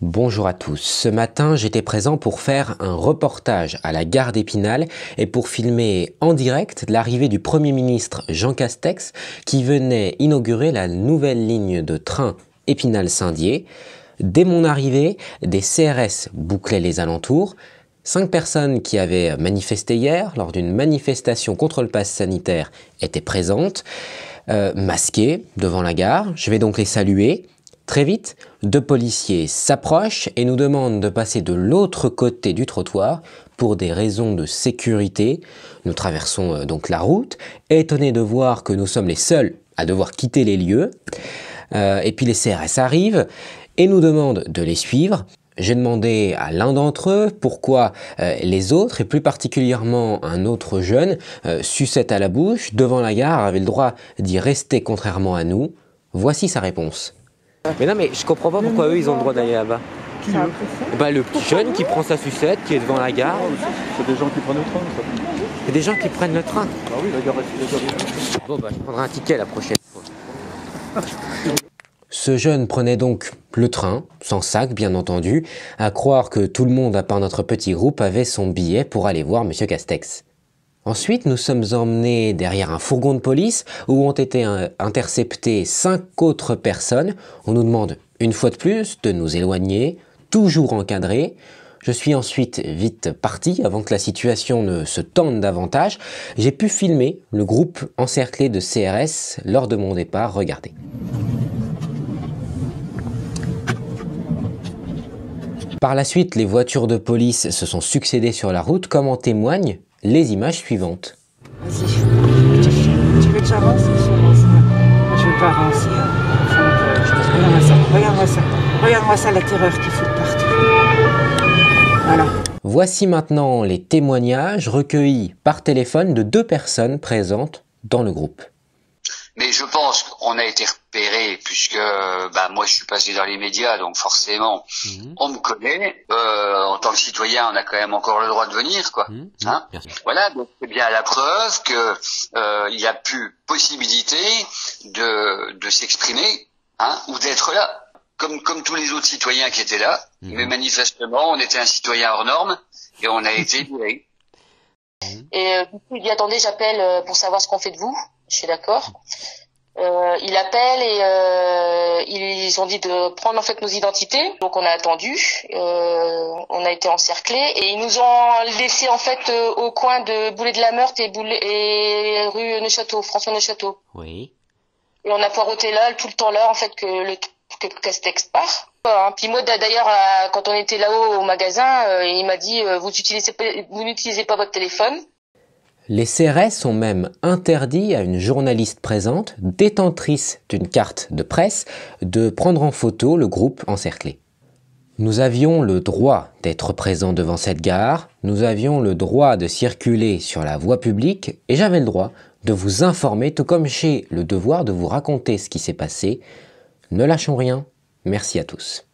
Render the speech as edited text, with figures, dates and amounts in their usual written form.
Bonjour à tous. Ce matin, j'étais présent pour faire un reportage à la gare d'Épinal et pour filmer en direct l'arrivée du Premier ministre Jean Castex qui venait inaugurer la nouvelle ligne de train Épinal-Saint-Dié. Dès mon arrivée, des CRS bouclaient les alentours. 5 personnes qui avaient manifesté hier lors d'une manifestation contre le pass sanitaire étaient présentes, masquées devant la gare. Je vais donc les saluer. Très vite, 2 policiers s'approchent et nous demandent de passer de l'autre côté du trottoir pour des raisons de sécurité. Nous traversons donc la route, étonnés de voir que nous sommes les seuls à devoir quitter les lieux. Et puis les CRS arrivent et nous demandent de les suivre. J'ai demandé à l'un d'entre eux pourquoi les autres, et plus particulièrement un autre jeune, sucette à la bouche, devant la gare, avait le droit d'y rester contrairement à nous. Voici sa réponse. Mais non, mais je comprends pas pourquoi eux ils ont le droit d'aller là-bas. Qui eux? Bah, le petit jeune qui prend sa sucette, qui est devant la gare. C'est des gens qui prennent le train, ça. Il y a des gens qui prennent le train. Ah oui, la gare est déjà. Bon bah, je prendrai un ticket la prochaine fois. Ce jeune prenait donc le train, sans sac bien entendu, à croire que tout le monde à part notre petit groupe avait son billet pour aller voir Monsieur Castex. Ensuite, nous sommes emmenés derrière un fourgon de police où ont été interceptées 5 autres personnes. On nous demande une fois de plus de nous éloigner, toujours encadrés. Je suis ensuite vite parti avant que la situation ne se tende davantage. J'ai pu filmer le groupe encerclé de CRS lors de mon départ. Regardez. Par la suite, les voitures de police se sont succédées sur la route, comme en témoignent les images suivantes. Vas-y, tu veux que j'avance? Je veux pas avancer. Regarde-moi ça, regarde-moi ça. Regarde-moi ça, la terreur qui fout partout. Voilà. Voici maintenant les témoignages recueillis par téléphone de 2 personnes présentes dans le groupe. Mais je pense qu'on a été repéré puisque moi je suis passé dans les médias, donc forcément on me connaît. En tant que citoyen, on a quand même encore le droit de venir, quoi. Hein, voilà, donc c'est bien la preuve que il y a plus possibilité de s'exprimer, hein, ou d'être là, comme tous les autres citoyens qui étaient là. Mais manifestement, on était un citoyen hors norme et on a été viré. Et du coup, il dit attendez, j'appelle pour savoir ce qu'on fait de vous. Je suis d'accord. Il appelle et ils ont dit de prendre en fait nos identités. Donc on a attendu, on a été encerclés et ils nous ont laissé en fait au coin de Boulet de la Meurthe et rue Neuchâteau, François Neuchâteau. Oui. Et on a poireauté là tout le temps là en fait que Castex part. Puis moi d'ailleurs quand on était là-haut au magasin, il m'a dit vous n'utilisez pas votre téléphone. Les CRS ont même interdit à une journaliste présente, détentrice d'une carte de presse, de prendre en photo le groupe encerclé. Nous avions le droit d'être présents devant cette gare, nous avions le droit de circuler sur la voie publique et j'avais le droit de vous informer, tout comme j'ai le devoir de vous raconter ce qui s'est passé. Ne lâchons rien, merci à tous.